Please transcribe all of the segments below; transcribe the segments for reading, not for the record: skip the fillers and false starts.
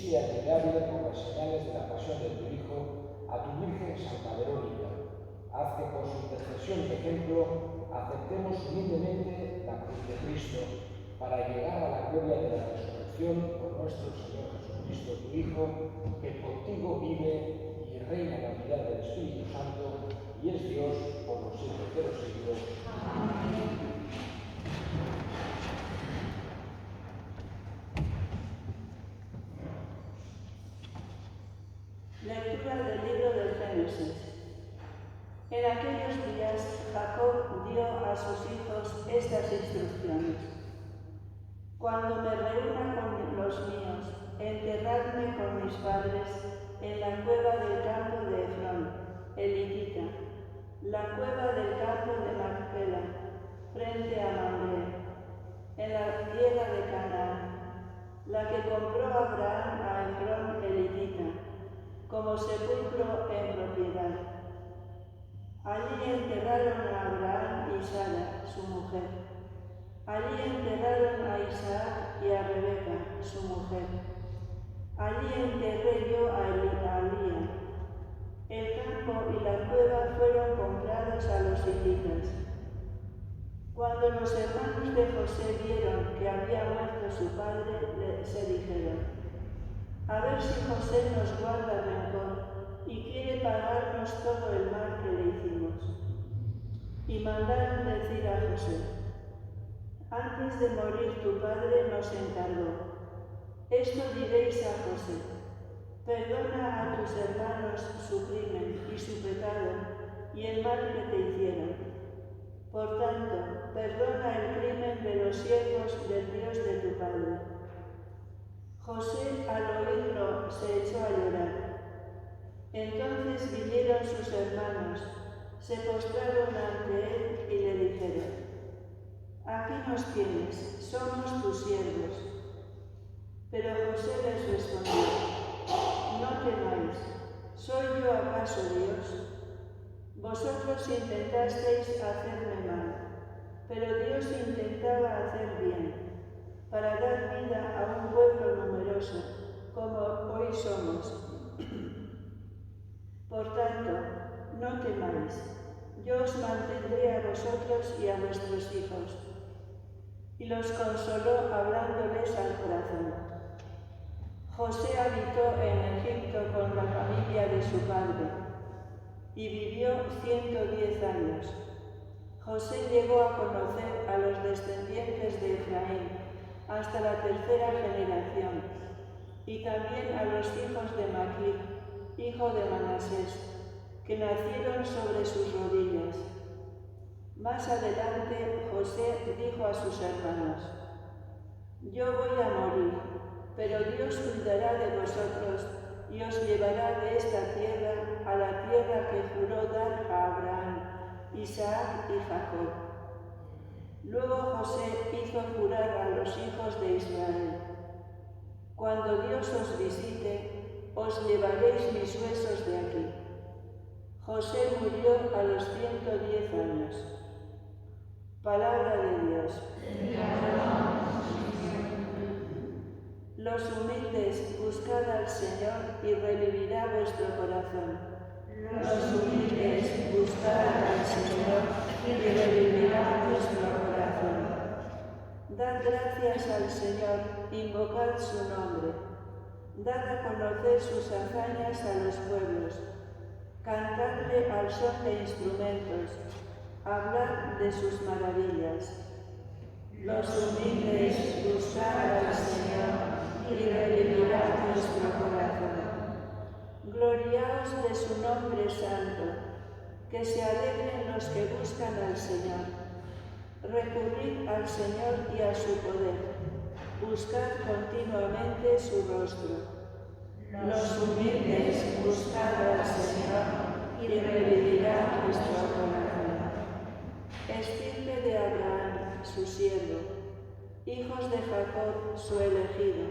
hiciste admirable por las señales de la pasión de tu Hijo a tu Virgen Santa Verónica. Haz que por su intercesión y ejemplo aceptemos humildemente la cruz de Cristo para llegar a la gloria de la resurrección por nuestro Señor Jesucristo, tu Hijo, que contigo vive y reina en la unidad del Espíritu Santo y es Dios por los siglos de los siglos. Amén. Lectura del libro del Génesis. En aquellos días Jacob dio a sus hijos estas instrucciones. Cuando me reúna con los míos, enterradme con mis padres en la cueva del campo de Efrón, el hitita, la cueva del campo de Macpela, frente a Mamre, en la tierra de Canaán, la que compró Abraham a Efrón el hitita, como sepulcro en propiedad. Allí enterraron a Abraham y Sara, su mujer. Allí enterraron a Isaac y a Rebeca, su mujer. Allí enterré yo a Lía. El campo y la cueva fueron comprados a los hititas. Cuando los hermanos de José vieron que había muerto su padre, se dijeron: a ver si José nos guarda rencor y quiere pagarnos todo el mal que le hicimos. Y mandaron decir a José: antes de morir tu padre nos encargó: esto diréis a José, perdona a tus hermanos su crimen y su pecado y el mal que te hicieron. Por tanto, perdona el crimen de los siervos del Dios de tu padre. José, al oírlo, se echó a llorar. Entonces vinieron sus hermanos, se postraron ante él y le dijeron: aquí nos tienes, somos tus siervos. Pero José les respondió: no temáis, ¿soy yo acaso Dios? Vosotros intentasteis hacerme mal, pero Dios intentaba hacer bien, para dar vida a un pueblo numeroso, como hoy somos. Por tanto, no temáis, yo os mantendré a vosotros y a vuestros hijos. Y los consoló hablándoles al corazón. José habitó en Egipto con la familia de su padre y vivió 110 años. José llegó a conocer a los descendientes de Efraín hasta la tercera generación, y también a los hijos de Maquir, hijo de Manasés, que nacieron sobre sus rodillas. Más adelante, José dijo a sus hermanos: yo voy a morir, pero Dios cuidará de vosotros y os llevará de esta tierra a la tierra que juró dar a Abraham, Isaac y Jacob. Luego José hizo jurar a los hijos de Israel: cuando Dios os visite, os llevaréis mis huesos de aquí. José murió a los 110 años. Palabra de Dios. Los humildes, buscad al Señor y revivirá vuestro corazón. Los humildes, buscad al Señor y revivirá vuestro corazón. Dad gracias al Señor, invocad su nombre. Dad a conocer sus hazañas a los pueblos. Cantadle al son de instrumentos. Hablad de sus maravillas. Los humildes, buscad al Señor y revivirá nuestro corazón. Gloriaos de su nombre santo, que se alegren los que buscan al Señor. Recurrid al Señor y a su poder, buscad continuamente su rostro. Los humildes, buscad al Señor y revivirá nuestro corazón. Estirpe de Abraham, su siervo, hijos de Jacob, su elegido.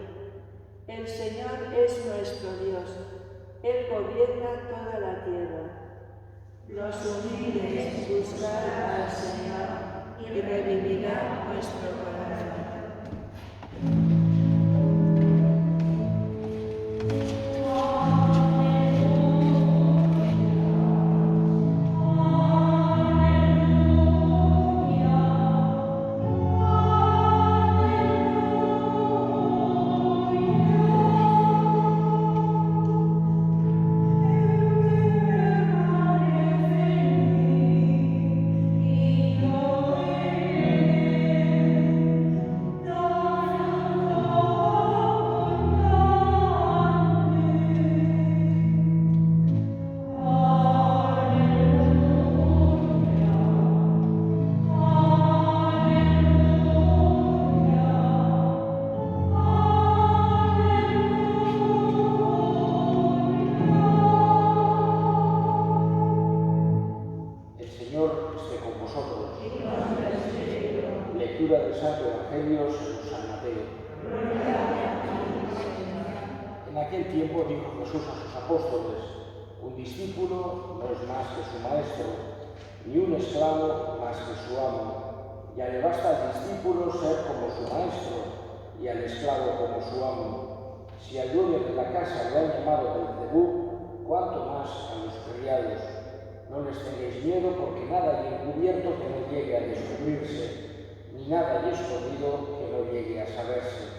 El Señor es nuestro Dios, Él gobierna toda la tierra. Los humildes, buscad al Señor y revivirá nuestro corazón. Lectura del Santo Evangelio según San Mateo. En aquel tiempo dijo Jesús a sus apóstoles: un discípulo no es más que su maestro, ni un esclavo más que su amo. Ya le basta al discípulo ser como su maestro y al esclavo como su amo. Si al dueño de la casa lo han llamado Belcebú, cuánto más a los criados. No les tengáis miedo, porque nada hay encubierto que no llegue a descubrirse, ni nada hay escondido que no llegue a saberse.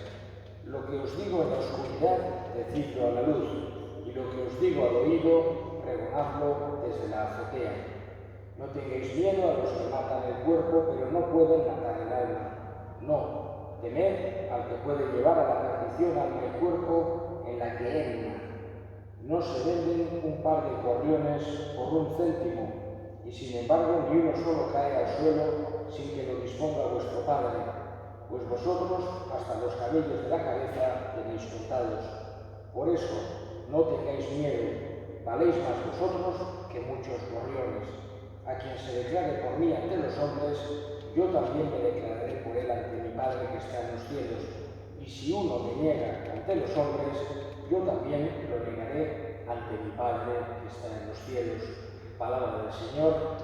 Lo que os digo en la oscuridad, decidlo a la luz, y lo que os digo al oído, pregonadlo desde la azotea. No tengáis miedo a los que matan el cuerpo, pero no pueden matar el alma. No, temed al que puede llevar a la perdición alma y cuerpo en la gehenna. No se venden un par de gorriones por un céntimo, y sin embargo ni uno solo cae al suelo sin que lo disponga vuestro Padre. Pues vosotros hasta los cabellos de la cabeza tenéis contados. Por eso, no tengáis miedo, valéis más vosotros que muchos gorriones. A quien se declare por mí ante los hombres, yo también me declararé por él ante mi Padre que está en los cielos. Y si uno me niega ante los hombres, yo también lo negaré ante mi Padre que está en los cielos. Palabra del Señor.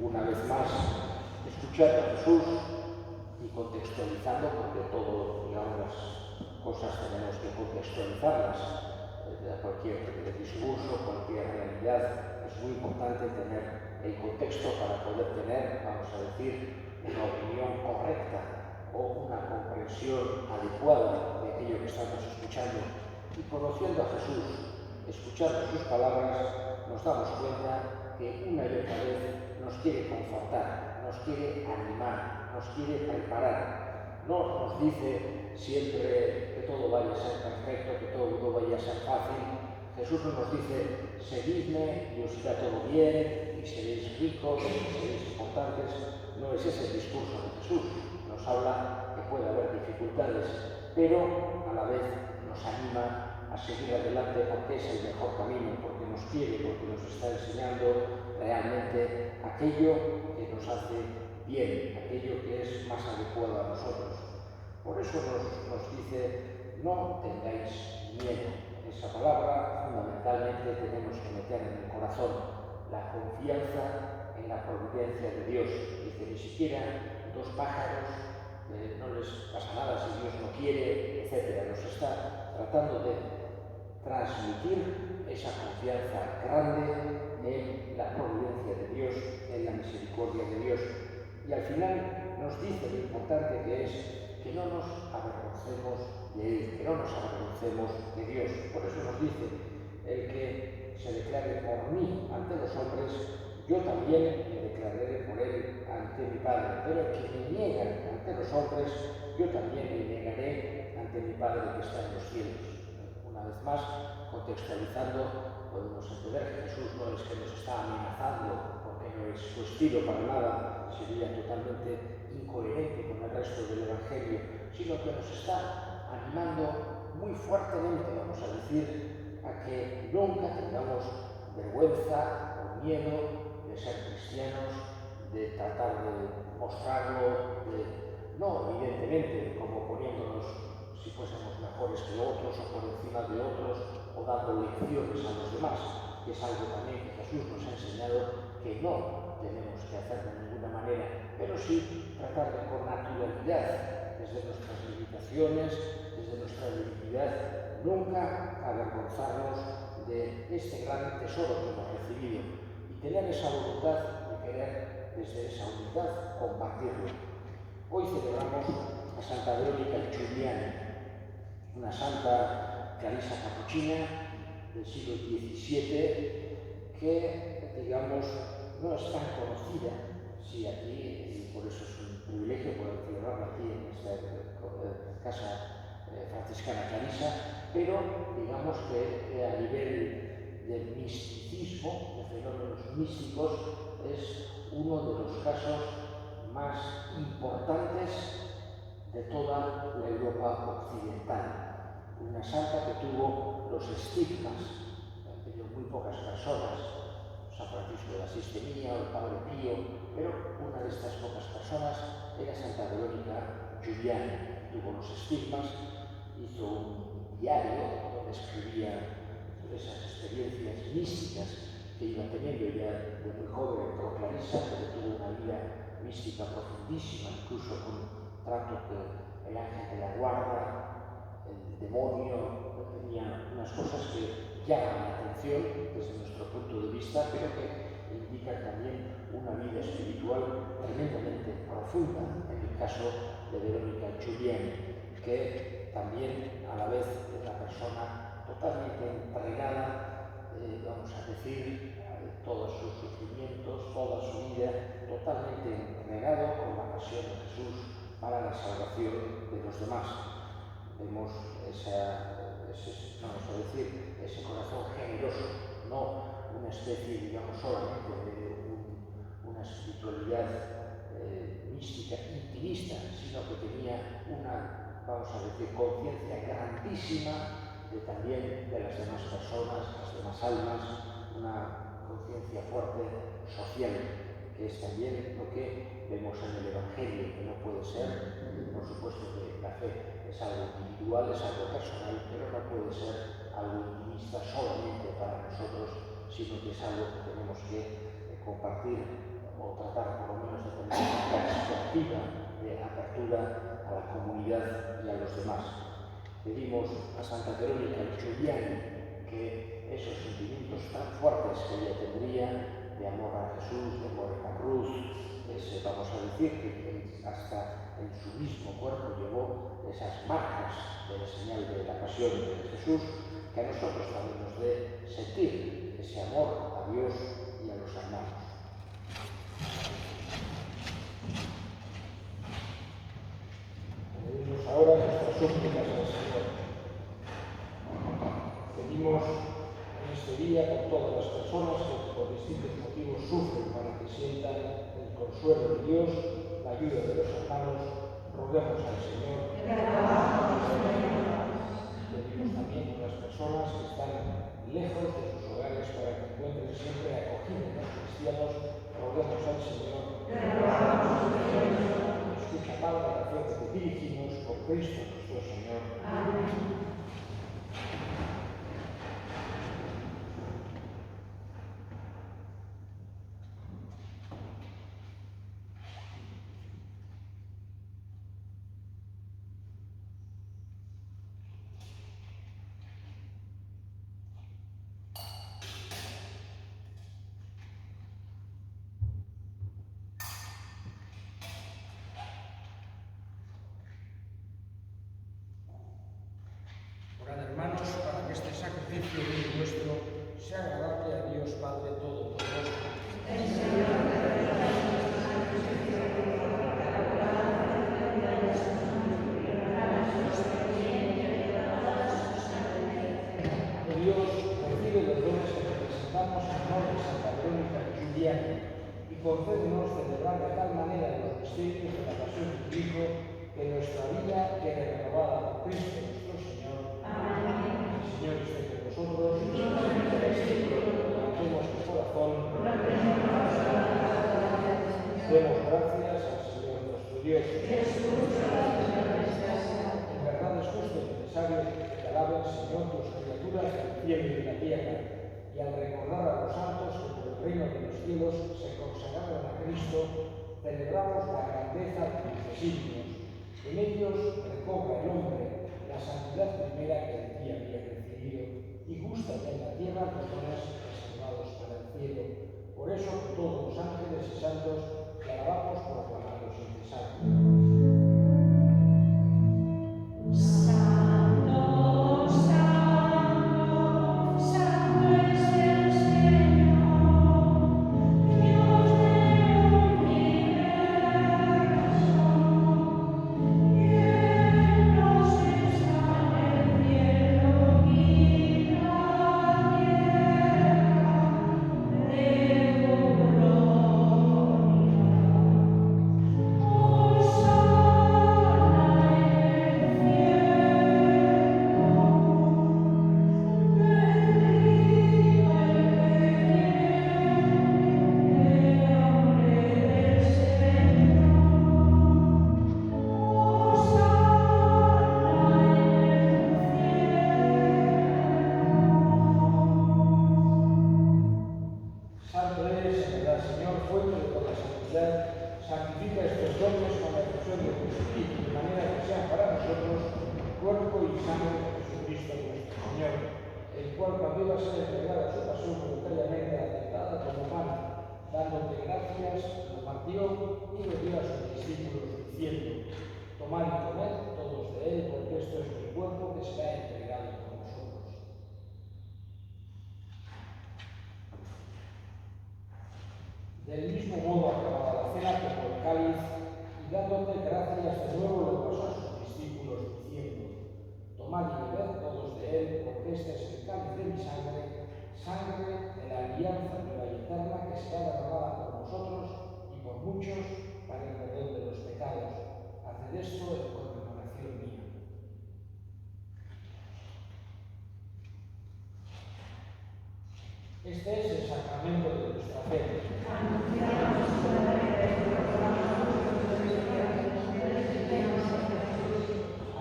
Una vez más, escuchar a Jesús y contextualizando, porque todo, digamos, las cosas tenemos que contextualizarlas. Cualquier discurso, cualquier realidad, es muy importante tener el contexto para poder tener, vamos a decir, una opinión correcta o una comprensión adecuada de aquello que estamos escuchando. Y conociendo a Jesús, escuchando sus palabras, nos damos cuenta que una y otra vez nos quiere confortar, nos quiere animar, nos quiere preparar. No nos dice siempre que todo vaya a ser perfecto, que todo vaya a ser fácil. Jesús no nos dice: seguidme y os irá todo bien, y seréis ricos, y seréis importantes. No es ese el discurso de Jesús. Nos habla que puede haber dificultades, pero a la vez nos anima a seguir adelante porque es el mejor camino, porque nos quiere, porque nos está enseñando realmente aquello que nos hace bien, aquello que es más adecuado a nosotros. Por eso nos dice: no tengáis miedo. Esa palabra fundamentalmente tenemos que meter en el corazón, la confianza en la providencia de Dios. Dice: ni siquiera dos pájaros, no les pasa nada si Dios no quiere, etc. Nos está tratando de transmitir esa confianza grande en la providencia de Dios, en la misericordia de Dios. Y al final nos dice lo importante que es que no nos avergoncemos de Él, que no nos avergoncemos de Dios. Por eso nos dice: el que se declare por mí ante los hombres, yo también me declararé por él ante mi Padre. Pero el que me niega ante los hombres, yo también me negaré ante mi Padre que está en los cielos. Una vez más, contextualizando, podemos entender que Jesús no es que nos está amenazando, porque no es su estilo para nada, sería totalmente incoherente con el resto del Evangelio, sino que nos está animando muy fuertemente, vamos a decir, a que nunca tengamos vergüenza o miedo de ser cristianos, de tratar de mostrarlo, no evidentemente como poniéndonos si fuésemos mejores que otros o por encima de otros o dando lecciones a los demás, que es algo también que Jesús nos ha enseñado que no tenemos que hacer de ninguna manera, pero sí tratar de con naturalidad, desde nuestras limitaciones, desde nuestra debilidad, nunca avergonzarnos de este gran tesoro que hemos recibido y tener esa voluntad de querer desde esa humildad compartirlo. Hoy celebramos a Santa Verónica Giuliani, una santa clarisa capuchina del siglo XVII que, digamos, no es tan conocida, sí, aquí, y por eso es un privilegio poder celebrarla aquí en esta casa franciscana clarisa, pero digamos que a nivel del misticismo, de fenómenos místicos, es uno de los casos más importantes de toda la Europa occidental. Una santa que tuvo los estigmas, han tenido muy pocas personas, San Francisco de Asís tenía, o el Padre Pío, pero una de estas pocas personas era Santa Verónica Giuliani. Tuvo los estigmas, hizo un diario donde escribía esas experiencias místicas que iba teniendo. Ya de muy joven entró clarisa, pero tuvo una vida mística profundísima, incluso con trato que el ángel de la guarda, el demonio, tenía unas cosas que llaman la atención desde nuestro punto de vista, pero que indican también una vida espiritual tremendamente profunda, en el caso de Verónica Giuliani, que también a la vez es una persona totalmente entregada, vamos a decir, todos sus sufrimientos, toda su vida, totalmente entregado con la pasión de Jesús para la salvación de los demás. Vemos ese corazón generoso, no una especie, digamos, solamente de una espiritualidad mística, intimista, sino que tenía una, vamos a decir, conciencia grandísima también de las demás personas, las demás almas, una conciencia fuerte social, que es también lo que vemos en el Evangelio, que no puede ser, por supuesto que la fe es algo individual, es algo personal, pero no puede ser algo intimista solamente para nosotros, sino que es algo que tenemos que compartir o tratar por lo menos de tener una perspectiva de apertura a la comunidad y a los demás. Pedimos a Santa Verónica Giuliani que esos sentimientos tan fuertes que ella tendría de amor a Jesús, de amor a la cruz, vamos a decir que hasta en su mismo cuerpo llevó esas marcas de la señal de la pasión de Jesús, que a nosotros también nos dé sentir ese amor a Dios y a los hermanos. Pedimos ahora nuestras súplicas al Señor. Pedimos en este día por todas las personas que por distintos motivos sufren, para que sientan el consuelo de Dios, la ayuda de los hermanos. Roguemos al Señor. Pedimos también por las personas que están lejos de sus hogares, para que encuentren siempre acogida en los cristianos. Roguemos al Señor. Escucha, Padre, la fe que te dirigimos por Cristo nuestro Señor. Amén. Hermanos, para que este sacrificio nuestro sea agradable a Dios Padre Todopoderoso. Dios recibe los dones que presentamos en nombre de Santa Verónica Giuliani y concédenos celebrar de tal manera los misterios de la pasión de tu Hijo, que nuestra vida quede renovada por Cristo nuestro Señor. Amén. El Señor esté con vosotros. Levantemos el corazón. Demos gracias al Señor nuestro Dios. En verdad es justo y necesario que te alaben, Señor, tus criaturas del cielo y de la tierra, y al recordar a los santos que por el reino de los cielos se consagraron a Cristo, celebramos la grandeza de tus designios. En ellos recobra el hombre la santidad primera que de ti había recibido, y gusta en la tierra los dones reservados para el cielo. Por eso todos los ángeles y santos te alabamos proclamando sin cesar. Cielo Señor, cuando iba a ser entregada su pasión voluntariamente aceptada como pan, dándote gracias, lo partió y lo dio a sus discípulos, diciendo: tomad y comed todos de él, porque esto es mi cuerpo que será entregado por vosotros. Del mismo modo, acabada la cena, tomó el cáliz y dándote gracias de nuevo lo pasó a sus discípulos, diciendo: tomad y bebed todos de él, porque este es el cáliz de mi sangre, sangre de la alianza nueva y eterna, que será derramada por vosotros y por muchos para el perdón de los pecados. Haced esto en conmemoración mía. Este es el sacramento de nuestra fe.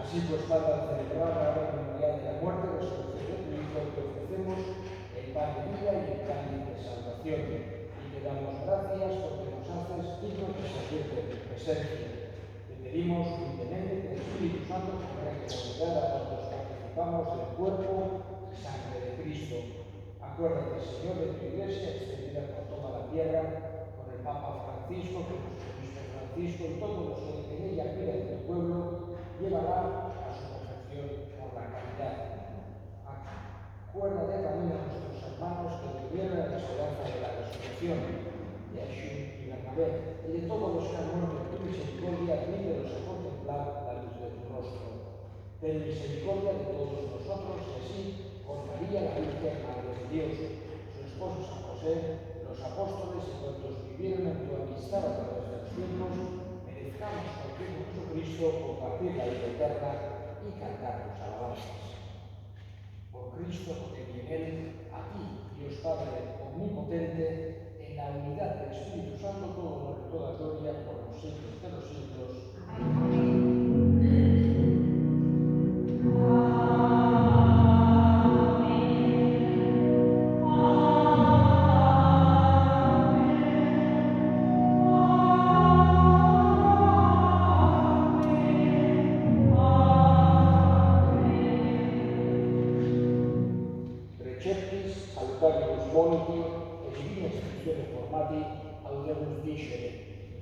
Así pues, Padre, al celebrar la memorial de la muerte y resurrección de tu Hijo, te ofrecemos el pan de vida y el cáliz de salvación, y te damos gracias porque nos haces dignos de servirte en tu presencia. Te pedimos humildemente que el Espíritu Santo congregue en unidad a cuantos participamos del cuerpo y sangre de Cristo. Acuérdate, Señor, de tu Iglesia extendida por toda la tierra, con el Papa Francisco, con nuestro obispo Francisco y todos los que en ella cuidan de tu pueblo, llévala a su perfección por la caridad. Acuérdate también a nuestros hermanos que vivieron en la esperanza de la resurrección, de Ashur y Bernabé, y de todos los que han muerto en tu misericordia, admítelos a contemplar la luz de tu rostro. Ten misericordia de todos nosotros, y así, con María, la Virgen Madre de Dios, su esposo San José, los apóstoles y cuantos vivieron en tu amistad a través de los tiempos, merezcamos por Jesucristo compartir la vida eterna y cantar tus alabanzas. Por Cristo, porque en él, a ti, Dios Padre omnipotente, en la unidad del Espíritu Santo, todo honor y toda gloria por los siglos de los siglos. Amén. Receptis salutabilus voliti et divina istruzione formati audemus dicere: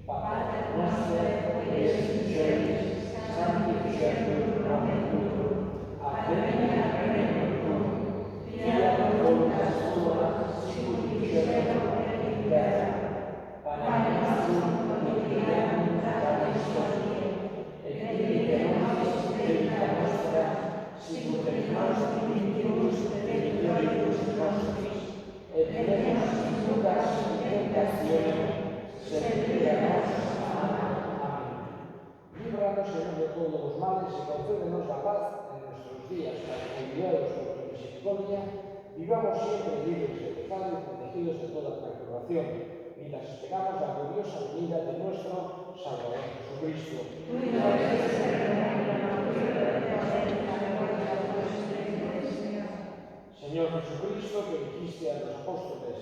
Pater noster, qui es in celis, sanctificetur nomen tuum, adveniat regnum tuum, fiat voluntas tua, sicut in cielo et in terra. Panem nostrum quotidianum da nobis hodie, et dimitte nobis debita nostra, sicut et nos dimittimus debitoribus nostris, et ne nos inducas in tentationem, sed líbranos del mal. Amén. Líbranos, Señor, de todos los males y concédenos la paz en nuestros días, para que, guiados por tu misericordia, vivamos siempre libres de pecado y protegidos de toda perturbación, mientras esperamos la gloriosa venida de nuestro Salvador Jesucristo. Señor Jesucristo, que dijiste a los apóstoles: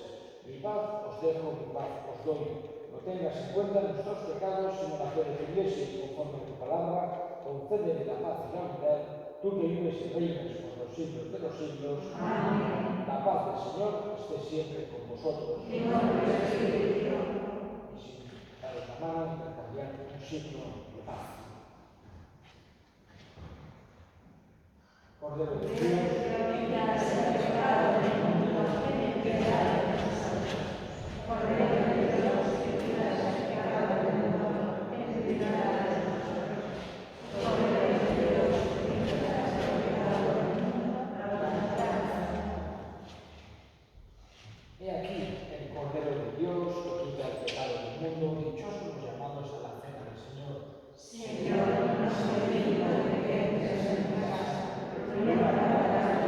mi paz os dejo, mi paz os doy. No tengas en cuenta nuestros pecados, sino la fe de tu Iglesia, y conforme a tu palabra, concédele la paz y la unidad, tú que vives y reinas por los siglos de los siglos. Amén. La paz del Señor esté siempre con vosotros. Y si daros la mano, intercambiar un signo de paz. Cordero de Dios, he aquí el Cordero de Dios que quita el pecado del mundo. Dichosos los llamados a la cena del Señor. Señor, no soy digno de que entres en mi casa, pero una palabra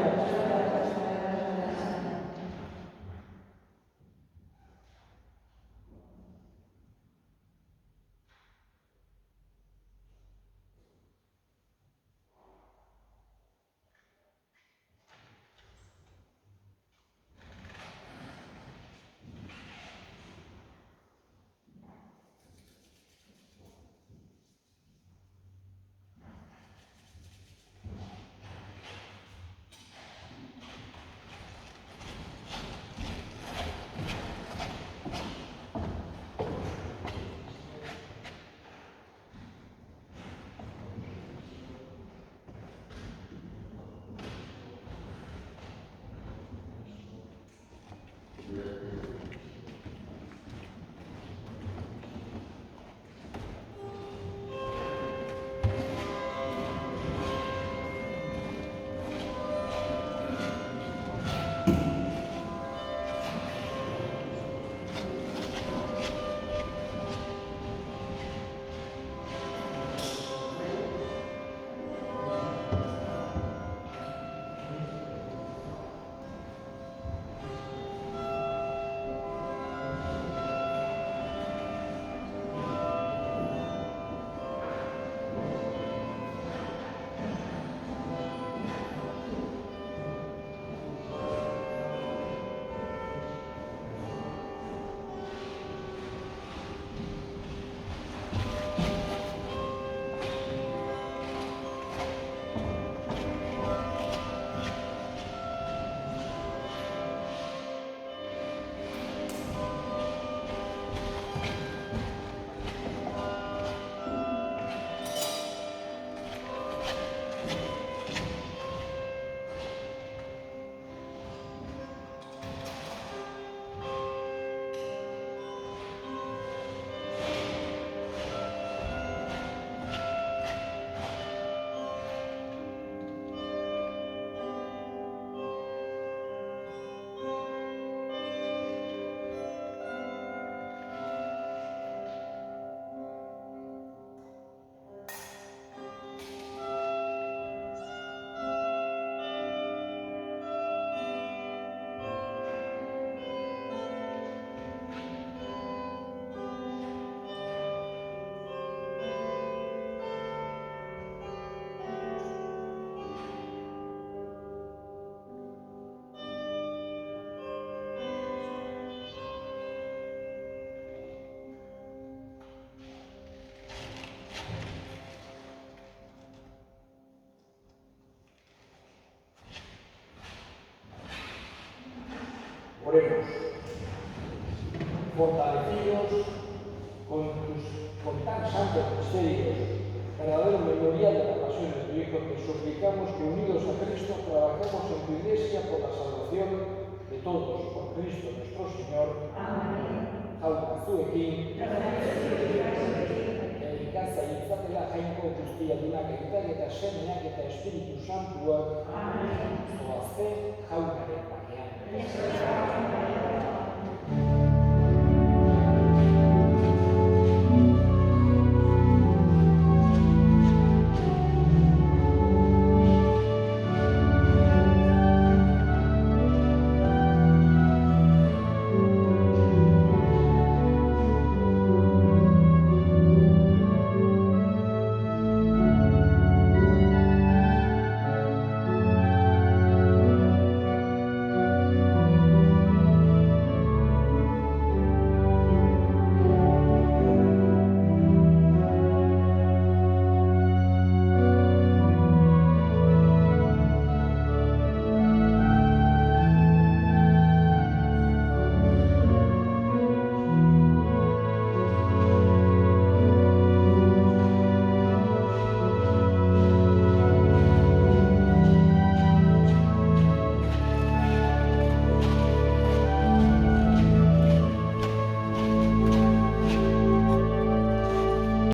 Oremos. Fortalecidos con tan santos misterios, verdadero memorial de la pasión de tu Hijo, te suplicamos que unidos a Cristo trabajemos en tu Iglesia por la salvación de todos, por Cristo nuestro Señor. Amén. Hau zuekin, ikatza itzatela jainko guztiadunak, eta semeak eta Espiritu Santuak, zoazte,